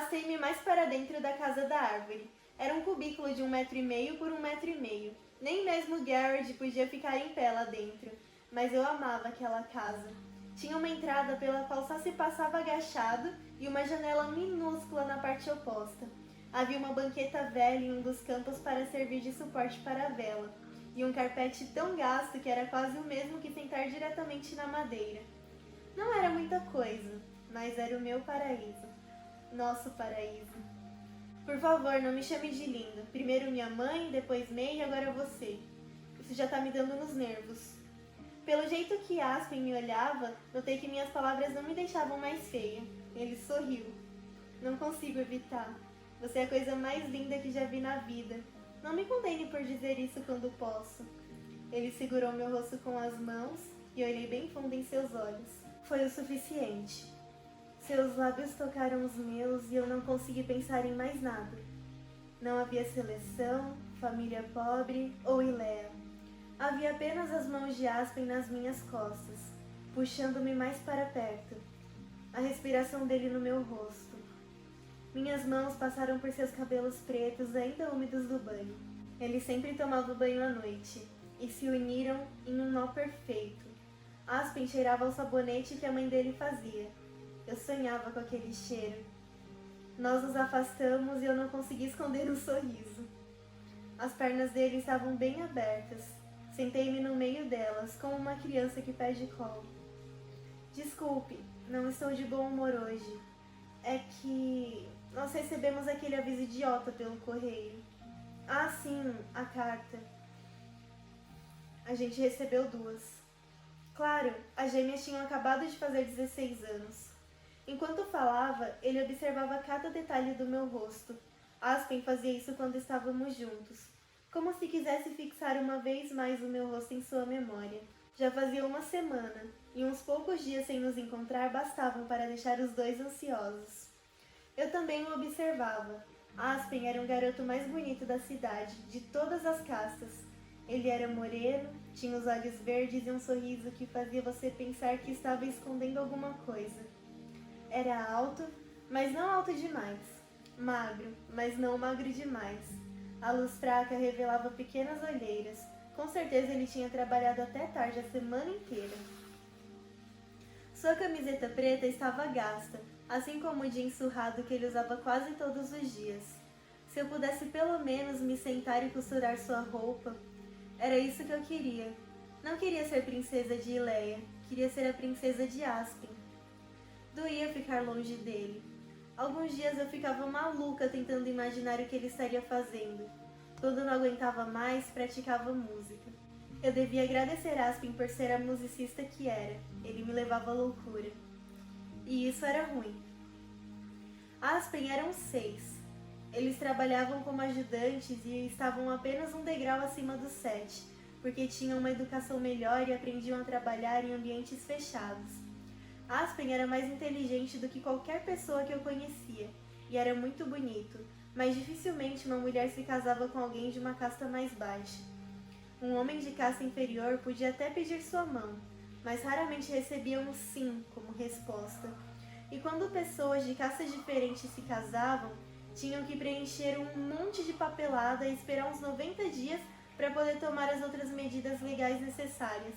Arrastei-me mais para dentro da casa da árvore. Era um cubículo de 1,5 por 1,5 m. Nem mesmo Garrett podia ficar em pé lá dentro, mas eu amava aquela casa. Tinha uma entrada pela qual só se passava agachado e uma janela minúscula na parte oposta. Havia uma banqueta velha em um dos cantos para servir de suporte para a vela, e um carpete tão gasto que era quase o mesmo que sentar diretamente na madeira. Não era muita coisa, mas era o meu paraíso. Nosso paraíso. Por favor, não me chame de linda. Primeiro minha mãe, depois May e agora você. Isso já tá me dando nos nervos. Pelo jeito que Aspen me olhava, notei que minhas palavras não me deixavam mais feia. Ele sorriu. Não consigo evitar. Você é a coisa mais linda que já vi na vida. Não me condene por dizer isso quando posso. Ele segurou meu rosto com as mãos e olhei bem fundo em seus olhos. Foi o suficiente. Seus lábios tocaram os meus e eu não consegui pensar em mais nada. Não havia seleção, família pobre ou Iléa. Havia apenas as mãos de Aspen nas minhas costas, puxando-me mais para perto. A respiração dele no meu rosto. Minhas mãos passaram por seus cabelos pretos ainda úmidos do banho. Ele sempre tomava banho à noite, e se uniram em um nó perfeito. Aspen cheirava o sabonete que a mãe dele fazia. Eu sonhava com aquele cheiro. Nós nos afastamos e eu não consegui esconder um sorriso. As pernas dele estavam bem abertas. Sentei-me no meio delas, como uma criança que pede colo. Desculpe, não estou de bom humor hoje. É que nós recebemos aquele aviso idiota pelo correio. Ah, sim, a carta. A gente recebeu 2. Claro, as gêmeas tinham acabado de fazer 16 anos. Enquanto falava, ele observava cada detalhe do meu rosto. Aspen fazia isso quando estávamos juntos, como se quisesse fixar uma vez mais o meu rosto em sua memória. Já fazia uma semana, e uns poucos dias sem nos encontrar bastavam para deixar os dois ansiosos. Eu também o observava. Aspen era o garoto mais bonito da cidade, de todas as castas. Ele era moreno, tinha os olhos verdes e um sorriso que fazia você pensar que estava escondendo alguma coisa. Era alto, mas não alto demais. Magro, mas não magro demais. A luz fraca revelava pequenas olheiras. Com certeza ele tinha trabalhado até tarde a semana inteira. Sua camiseta preta estava gasta, assim como o jeans surrado que ele usava quase todos os dias. Se eu pudesse pelo menos me sentar e costurar sua roupa, era isso que eu queria. Não queria ser princesa de Iléa, queria ser a princesa de Aspen. Doía ficar longe dele. Alguns dias eu ficava maluca tentando imaginar o que ele estaria fazendo. Quando não aguentava mais, praticava música. Eu devia agradecer Aspen por ser a musicista que era. Ele me levava à loucura. E isso era ruim. Aspen eram 6. Eles trabalhavam como ajudantes e estavam apenas um degrau acima dos 7, porque tinham uma educação melhor e aprendiam a trabalhar em ambientes fechados. Aspen era mais inteligente do que qualquer pessoa que eu conhecia, e era muito bonito, mas dificilmente uma mulher se casava com alguém de uma casta mais baixa. Um homem de casta inferior podia até pedir sua mão, mas raramente recebia um sim como resposta. E quando pessoas de castas diferentes se casavam, tinham que preencher um monte de papelada e esperar uns 90 dias para poder tomar as outras medidas legais necessárias.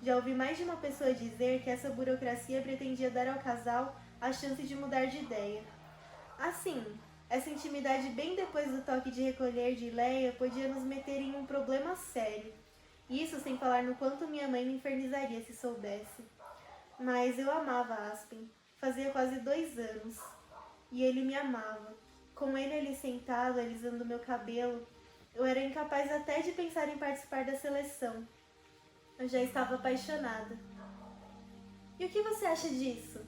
Já ouvi mais de uma pessoa dizer que essa burocracia pretendia dar ao casal a chance de mudar de ideia. Assim, essa intimidade bem depois do toque de recolher de Iléa podia nos meter em um problema sério. Isso sem falar no quanto minha mãe me infernizaria se soubesse. Mas eu amava Aspen. Fazia quase 2 anos. E ele me amava. Com ele ali sentado, alisando meu cabelo, eu era incapaz até de pensar em participar da seleção. Eu já estava apaixonada. E o que você acha disso?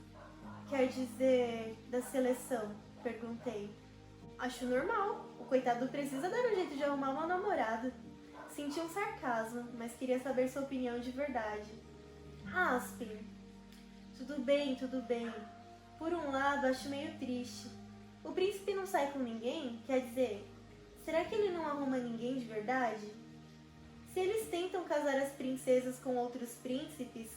Quer dizer, da seleção? Perguntei. Acho normal. O coitado precisa dar um jeito de arrumar uma namorada. Senti um sarcasmo, mas queria saber sua opinião de verdade. Aspen. Tudo bem, tudo bem. Por um lado, acho meio triste. O príncipe não sai com ninguém? Quer dizer, será que ele não arruma ninguém de verdade? Se eles tentam casar as princesas com outros príncipes,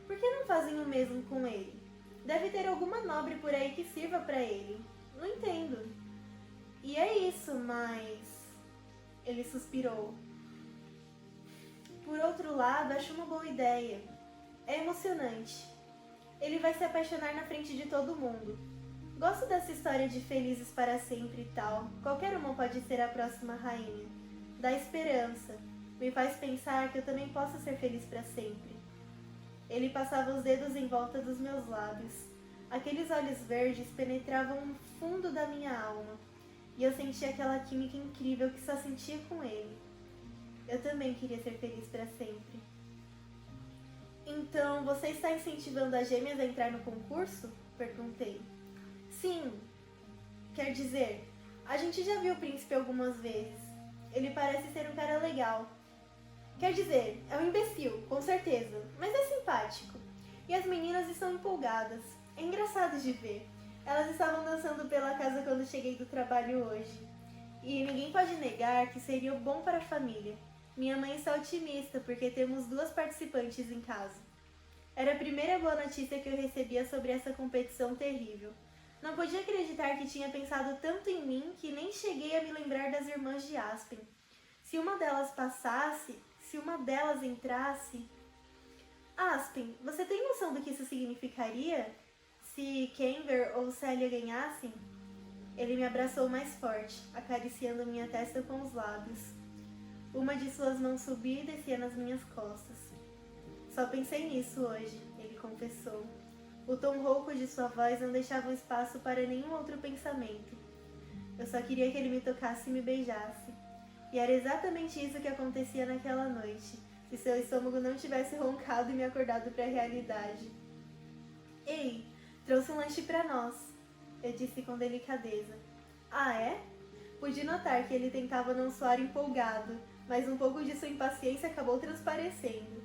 por que não fazem o mesmo com ele? Deve ter alguma nobre por aí que sirva para ele. Não Não entendo. E é isso, mas... Ele suspirou. Por outro lado, acho uma boa ideia. É emocionante. Ele vai se apaixonar na frente de todo mundo. Gosto dessa história de felizes para sempre e tal. Qualquer uma pode ser a próxima rainha. Dá esperança. Me faz pensar que eu também posso ser feliz para sempre. Ele passava os dedos em volta dos meus lábios. Aqueles olhos verdes penetravam no fundo da minha alma. E eu sentia aquela química incrível que só sentia com ele. Eu também queria ser feliz para sempre. Então, você está incentivando as gêmeas a entrar no concurso? Perguntei. Sim. Quer dizer, a gente já viu o príncipe algumas vezes. Ele parece ser um cara legal. Quer dizer, é um imbecil, com certeza, mas é simpático. E as meninas estão empolgadas. É engraçado de ver. Elas estavam dançando pela casa quando cheguei do trabalho hoje. E ninguém pode negar que seria bom para a família. Minha mãe está otimista porque temos 2 participantes em casa. Era a primeira boa notícia que eu recebia sobre essa competição terrível. Não podia acreditar que tinha pensado tanto em mim que nem cheguei a me lembrar das irmãs de Aspen. Se uma delas passasse, se uma delas entrasse... Aspen, você tem noção do que isso significaria? Se Camber ou Célia ganhassem? Ele me abraçou mais forte, acariciando minha testa com os lábios. Uma de suas mãos subia e descia nas minhas costas. Só pensei nisso hoje, ele confessou. O tom rouco de sua voz não deixava espaço para nenhum outro pensamento. Eu só queria que ele me tocasse e me beijasse. E era exatamente isso que acontecia naquela noite, se seu estômago não tivesse roncado e me acordado para a realidade. Ei, trouxe um lanche para nós, eu disse com delicadeza. Ah, é? Pude notar que ele tentava não soar empolgado, mas um pouco de sua impaciência acabou transparecendo.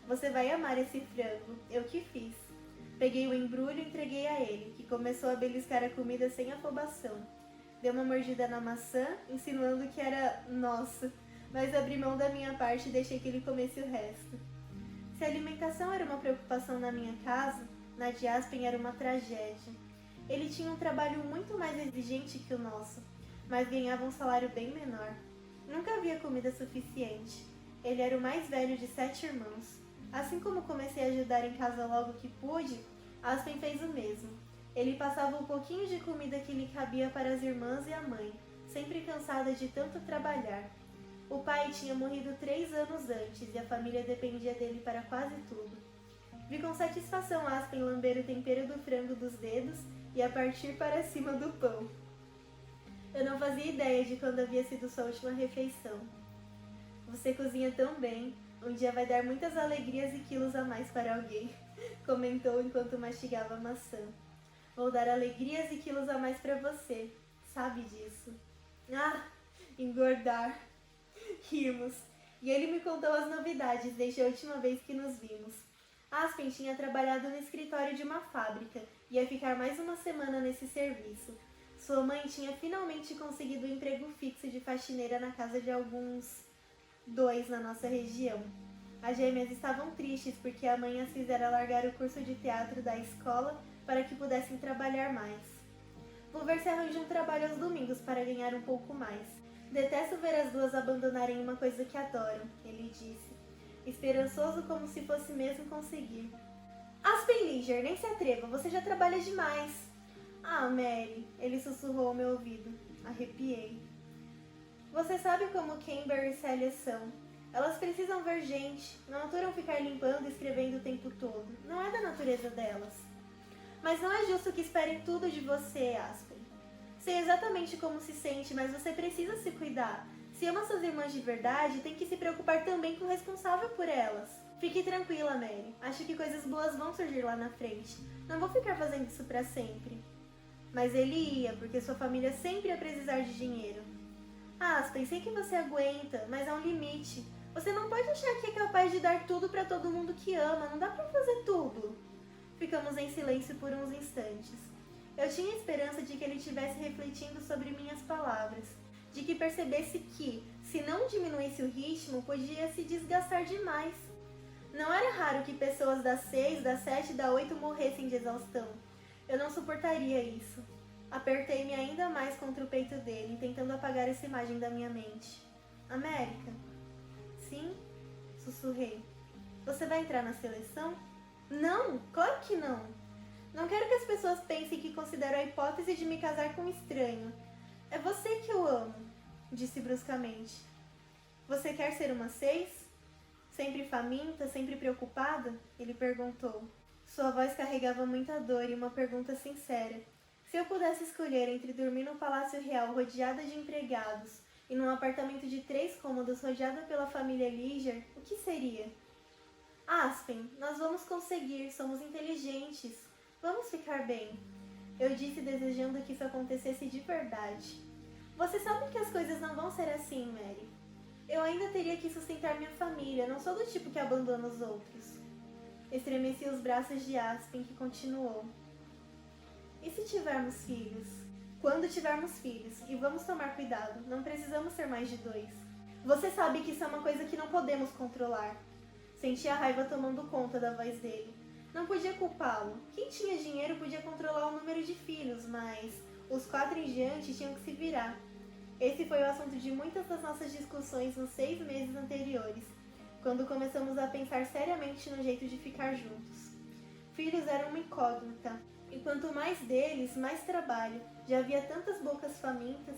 Você vai amar esse frango, eu que fiz. Peguei o embrulho e entreguei a ele, que começou a beliscar a comida sem afobação. Deu uma mordida na maçã, insinuando que era nossa, mas abri mão da minha parte e deixei que ele comesse o resto. Se a alimentação era uma preocupação na minha casa, na de Aspen era uma tragédia. Ele tinha um trabalho muito mais exigente que o nosso, mas ganhava um salário bem menor. Nunca havia comida suficiente. Ele era o mais velho de 7 irmãos. Assim como comecei a ajudar em casa logo que pude, Aspen fez o mesmo. Ele passava um pouquinho de comida que lhe cabia para as irmãs e a mãe, sempre cansada de tanto trabalhar. O pai tinha morrido 3 anos antes e a família dependia dele para quase tudo. Vi com satisfação Aspen lamber o tempero do frango dos dedos e a partir para cima do pão. Eu não fazia ideia de quando havia sido sua última refeição. Você cozinha tão bem, um dia vai dar muitas alegrias e quilos a mais para alguém, comentou enquanto mastigava a maçã. Vou dar alegrias e quilos a mais para você, sabe disso. Ah, engordar. Rimos, e ele me contou as novidades desde a última vez que nos vimos. Aspen tinha trabalhado no escritório de uma fábrica e ia ficar mais uma semana nesse serviço. Sua mãe tinha finalmente conseguido um emprego fixo de faxineira na casa de alguns 2 na nossa região. As gêmeas estavam tristes porque a mãe as fizera largar o curso de teatro da escola para que pudessem trabalhar mais. Vou ver se arranjo um trabalho aos domingos para ganhar um pouco mais. Detesto ver as 2 abandonarem uma coisa que adoram, ele disse, esperançoso como se fosse mesmo conseguir. Aspen Linger, nem se atreva, você já trabalha demais. Ah, Mary, ele sussurrou ao meu ouvido. Arrepiei. Você sabe como Camber e Célia são. Elas precisam ver gente, não aturam ficar limpando e escrevendo o tempo todo. Não é da natureza delas. Mas não é justo que esperem tudo de você, Aspen. Sei exatamente como se sente, mas você precisa se cuidar. Se ama suas irmãs de verdade, tem que se preocupar também com o responsável por elas. Fique tranquila, Mary. Acho que coisas boas vão surgir lá na frente. Não vou ficar fazendo isso pra sempre. Mas ele ia, porque sua família sempre ia precisar de dinheiro. Aspen, sei que você aguenta, mas há um limite. Você não pode achar que é capaz de dar tudo pra todo mundo que ama. Não dá pra fazer tudo. Ficamos em silêncio por uns instantes. Eu tinha esperança de que ele estivesse refletindo sobre minhas palavras, de que percebesse que, se não diminuísse o ritmo, podia se desgastar demais. Não era raro que pessoas das 6, das 7 e da 8 morressem de exaustão. Eu não suportaria isso. Apertei-me ainda mais contra o peito dele, tentando apagar essa imagem da minha mente. América? Sim? Sussurrei. Você vai entrar na seleção? Não, claro que não. Não quero que as pessoas pensem que considero a hipótese de me casar com um estranho. É você que eu amo, disse bruscamente. Você quer ser uma 6? Sempre faminta, sempre preocupada? Ele perguntou. Sua voz carregava muita dor e uma pergunta sincera. Se eu pudesse escolher entre dormir no Palácio Real rodeada de empregados e num apartamento de 3 cômodos rodeada pela família Liger, o que seria? Aspen, nós vamos conseguir, somos inteligentes. Vamos ficar bem. Eu disse desejando que isso acontecesse de verdade. Você sabe que as coisas não vão ser assim, Mary. Eu ainda teria que sustentar minha família, não sou do tipo que abandona os outros. Estremeci os braços de Aspen, que continuou. E se tivermos filhos? Quando tivermos filhos, e vamos tomar cuidado, não precisamos ser mais de 2. Você sabe que isso é uma coisa que não podemos controlar. Senti a raiva tomando conta da voz dele. Não podia culpá-lo. Quem tinha dinheiro podia controlar o número de filhos, mas os 4 em diante tinham que se virar. Esse foi o assunto de muitas das nossas discussões nos 6 meses anteriores, quando começamos a pensar seriamente no jeito de ficar juntos. Filhos eram uma incógnita, e quanto mais deles, mais trabalho. Já havia tantas bocas famintas.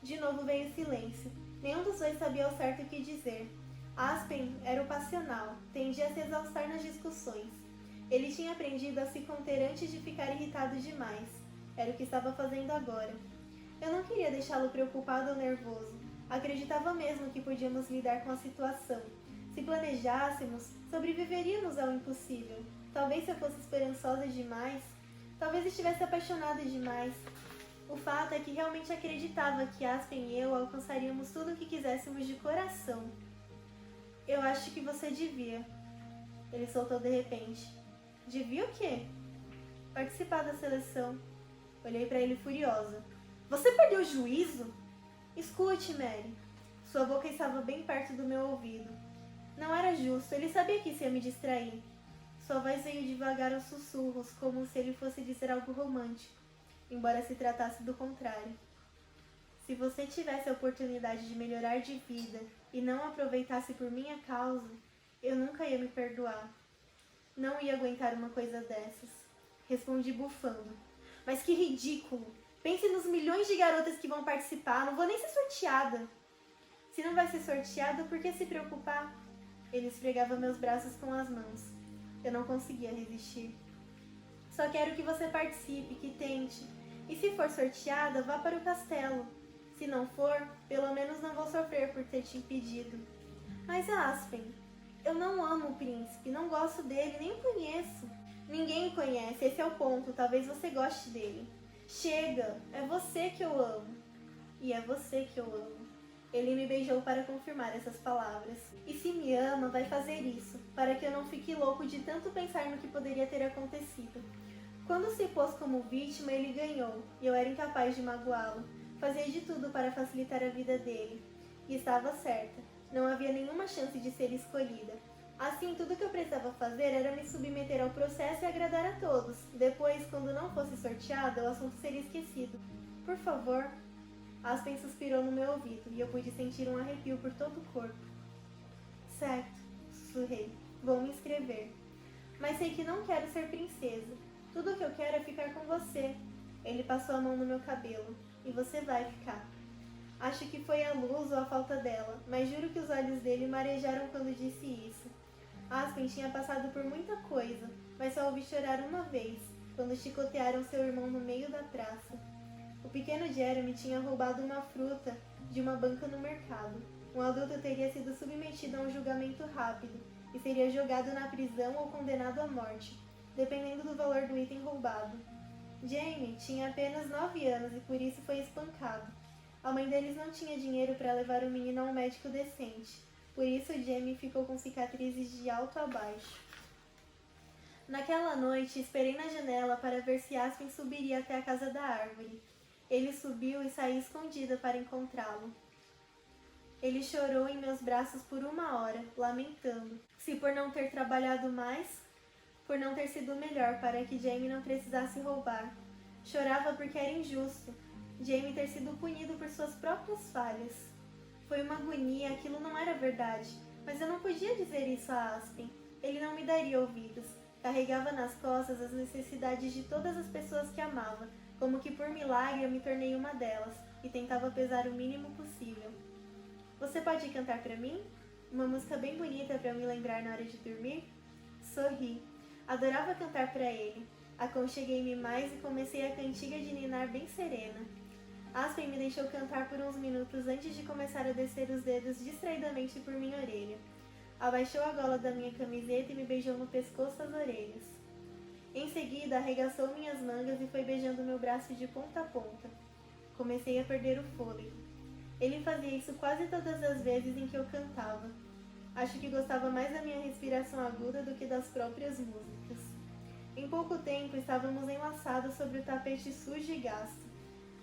De novo veio o silêncio. Nenhum dos dois sabia ao certo o que dizer. Aspen era o passional, tendia a se exaustar nas discussões. Ele tinha aprendido a se conter antes de ficar irritado demais. Era o que estava fazendo agora. Eu não queria deixá-lo preocupado ou nervoso. Acreditava mesmo que podíamos lidar com a situação. Se planejássemos, sobreviveríamos ao impossível. Talvez se eu fosse esperançosa demais, talvez estivesse apaixonada demais. O fato é que realmente acreditava que Aspen e eu alcançaríamos tudo o que quiséssemos de coração. Eu acho que você devia. Ele soltou de repente. Devia o quê? Participar da seleção. Olhei para ele furiosa. Você perdeu o juízo? Escute, Mary. Sua boca estava bem perto do meu ouvido. Não era justo, ele sabia que isso ia me distrair. Sua voz veio devagar aos sussurros, como se ele fosse dizer algo romântico, embora se tratasse do contrário. Se você tivesse a oportunidade de melhorar de vida e não aproveitasse por minha causa, eu nunca ia me perdoar. Não ia aguentar uma coisa dessas. Respondi bufando. Mas que ridículo! Pense nos milhões de garotas que vão participar, não vou nem ser sorteada. Se não vai ser sorteada, por que se preocupar? Ele esfregava meus braços com as mãos. Eu não conseguia resistir. Só quero que você participe, que tente. E se for sorteada, vá para o castelo. Se não for, pelo menos não vou sofrer por ter te impedido. Mas Aspen, eu não amo o príncipe, não gosto dele, nem o conheço. Ninguém o conhece, esse é o ponto, talvez você goste dele. Chega, é você que eu amo. E é você que eu amo. Ele me beijou para confirmar essas palavras. E se me ama, vai fazer isso, para que eu não fique louco de tanto pensar no que poderia ter acontecido. Quando se pôs como vítima, ele ganhou, e eu era incapaz de magoá-lo. Fazia de tudo para facilitar a vida dele. E estava certa, não havia nenhuma chance de ser escolhida. Assim, tudo que eu precisava fazer era me submeter ao processo e agradar a todos. Depois, quando não fosse sorteada, o assunto seria esquecido. Por favor. Aspen suspirou no meu ouvido e eu pude sentir um arrepio por todo o corpo. Certo, sussurrei. Vou me inscrever. Mas sei que não quero ser princesa. Tudo o que eu quero é ficar com você. Ele passou a mão no meu cabelo. E você vai ficar. Acho que foi a luz ou a falta dela, mas juro que os olhos dele marejaram quando disse isso. Aspen tinha passado por muita coisa, mas só ouvi chorar uma vez, quando chicotearam seu irmão no meio da praça. O pequeno Jeremy tinha roubado uma fruta de uma banca no mercado. Um adulto teria sido submetido a um julgamento rápido e seria jogado na prisão ou condenado à morte, dependendo do valor do item roubado. Jamie tinha apenas 9 anos e por isso foi espancado. A mãe deles não tinha dinheiro para levar o menino a um médico decente. Por isso, Jamie ficou com cicatrizes de alto a baixo. Naquela noite, esperei na janela para ver se Aspen subiria até a casa da árvore. Ele subiu e saí escondida para encontrá-lo. Ele chorou em meus braços por 1 hora, lamentando. Se por não ter trabalhado mais, por não ter sido melhor para que Jamie não precisasse roubar. Chorava porque era injusto Jamie ter sido punido por suas próprias falhas. Foi uma agonia, aquilo não era verdade, mas eu não podia dizer isso a Aspen. Ele não me daria ouvidos. Carregava nas costas as necessidades de todas as pessoas que amava, como que por milagre eu me tornei uma delas, e tentava pesar o mínimo possível. Você pode cantar para mim? Uma música bem bonita para me lembrar na hora de dormir? Sorri. Adorava cantar para ele. Aconcheguei-me mais e comecei a cantiga de ninar bem serena. Aspen me deixou cantar por uns minutos antes de começar a descer os dedos distraidamente por minha orelha. Abaixou a gola da minha camiseta e me beijou no pescoço e as orelhas. Em seguida, arregaçou minhas mangas e foi beijando meu braço de ponta a ponta. Comecei a perder o fôlego. Ele fazia isso quase todas as vezes em que eu cantava. Acho que gostava mais da minha respiração aguda do que das próprias músicas. Em pouco tempo, estávamos enlaçados sobre o tapete sujo e gasto.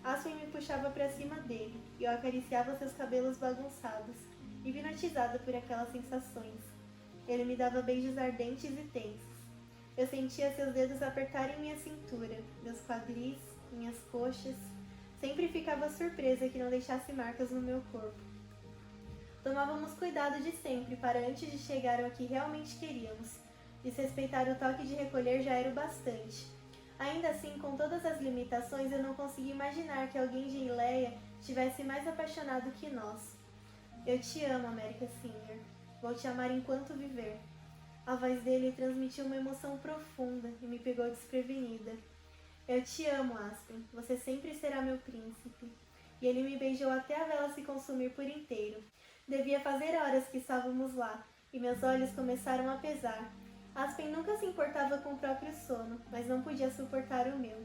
Aspen me puxava para cima dele, e eu acariciava seus cabelos bagunçados, hipnotizada por aquelas sensações. Ele me dava beijos ardentes e tensos. Eu sentia seus dedos apertarem minha cintura, meus quadris, minhas coxas. Sempre ficava surpresa que não deixasse marcas no meu corpo. Tomávamos cuidado de sempre para antes de chegar ao que realmente queríamos. Desrespeitar o toque de recolher já era o bastante. Ainda assim, com todas as limitações, eu não conseguia imaginar que alguém de Ileia estivesse mais apaixonado que nós. Eu te amo, America Singer. Vou te amar enquanto viver. A voz dele transmitiu uma emoção profunda e me pegou desprevenida. Eu te amo, Aspen. Você sempre será meu príncipe. E ele me beijou até a vela se consumir por inteiro. Devia fazer horas que estávamos lá, e meus olhos começaram a pesar. Aspen nunca se importava com o próprio sono, mas não podia suportar o meu.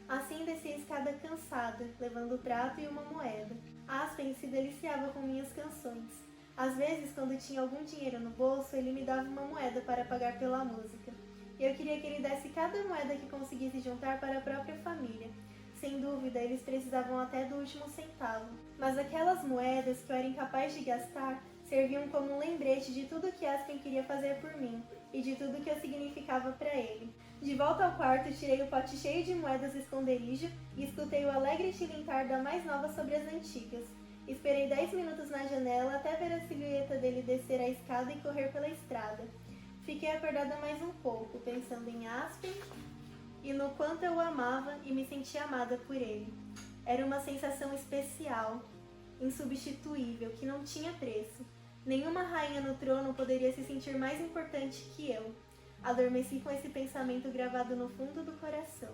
Assim desci a escada cansada, levando o prato e uma moeda. Aspen se deliciava com minhas canções. Às vezes, quando tinha algum dinheiro no bolso, ele me dava uma moeda para pagar pela música. E eu queria que ele desse cada moeda que conseguisse juntar para a própria família. Sem dúvida, eles precisavam até do último centavo. Mas aquelas moedas que eu era incapaz de gastar serviam como um lembrete de tudo que Aspen queria fazer por mim e de tudo que eu significava para ele. De volta ao quarto, tirei o pote cheio de moedas do esconderijo e escutei o alegre tilintar da mais nova sobre as antigas. Esperei 10 minutos na janela até ver a silhueta dele descer a escada e correr pela estrada. Fiquei acordada mais um pouco, pensando em Aspen e no quanto eu o amava e me sentia amada por ele. Era uma sensação especial, insubstituível, que não tinha preço. Nenhuma rainha no trono poderia se sentir mais importante que eu. Adormeci com esse pensamento gravado no fundo do coração.